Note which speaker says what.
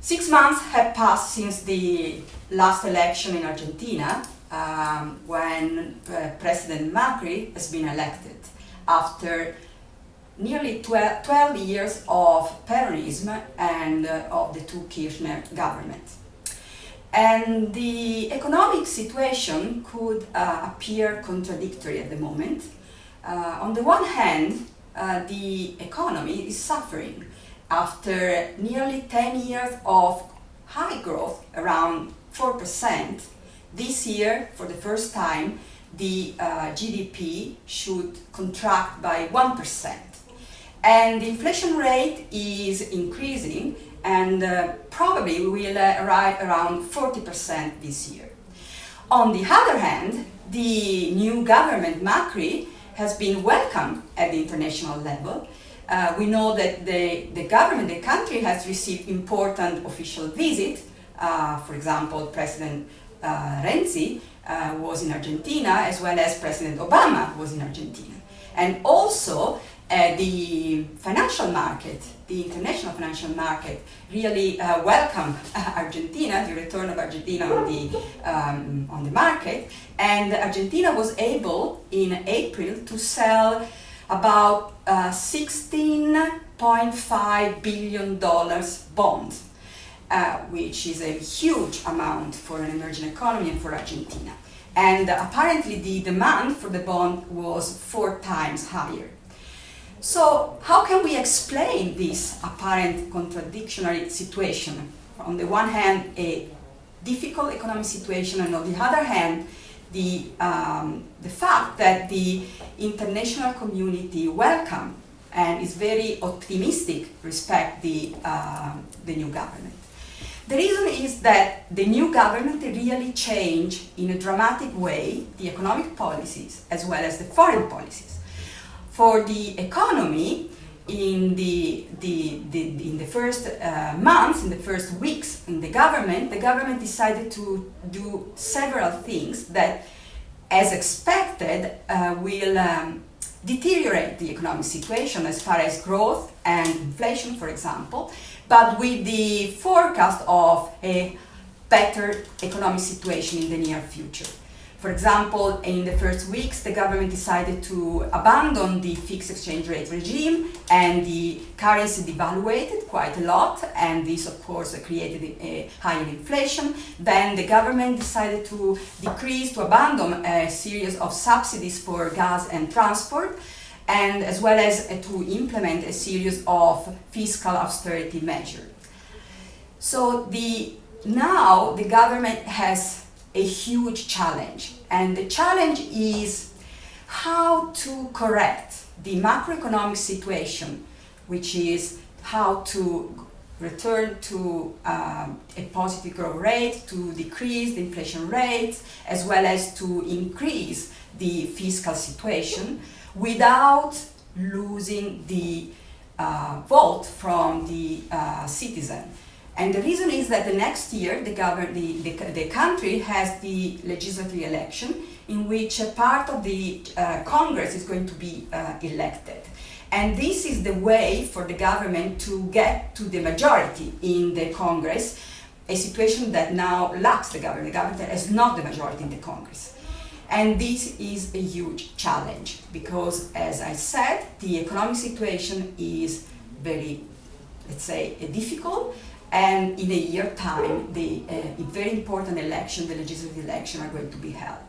Speaker 1: 6 months have passed since the last election in Argentina, when President Macri has been elected after nearly 12 years of Peronism and of the two Kirchner government. And the economic situation could appear contradictory at the moment. On the one hand, the economy is suffering after nearly 10 years of high growth, around 4%. This year, for the first time, the GDP should contract by 1%. And the inflation rate is increasing and probably will arrive around 40% this year. On the other hand, the new government, Macri, has been welcomed at the international level. We know that the government, the country, has received important official visits. For example, President Renzi was in Argentina, as well as President Obama was in Argentina. And also, the financial market, the international financial market, really welcomed Argentina, the return of Argentina on the market, and Argentina was able in April to sell about $16.5 billion bonds, which is a huge amount for an emerging economy and for Argentina. And apparently the demand for the bond was 4 times higher. So how can we explain this apparent contradictory situation? On the one hand, a difficult economic situation, and on the other hand, the fact that the international community welcome and is very optimistic respect the new government. The reason is that the new government really changed in a dramatic way the economic policies as well as the foreign policies. For the economy, in the first months, in the first weeks in the government decided to do several things that, as expected, will deteriorate the economic situation as far as growth and inflation, for example, but with the forecast of a better economic situation in the near future. For example, in the first weeks, the government decided to abandon the fixed exchange rate regime, and the currency devaluated quite a lot, and this, of course, created a higher inflation. Then the government decided to abandon a series of subsidies for gas and transport, and as well as to implement a series of fiscal austerity measures. So now the government has a huge challenge, and the challenge is how to correct the macroeconomic situation, which is how to return to a positive growth rate, to decrease the inflation rate, as well as to increase the fiscal situation without losing the vote from the citizen. And the reason is that the next year the country has the legislative election in which a part of the Congress is going to be elected. And this is the way for the government to get to the majority in the Congress, a situation that now lacks the government. The government has not the majority in the Congress. And this is a huge challenge because, as I said, the economic situation is very, let's say, difficult. And in a year's time, the very important election, the legislative election, are going to be held.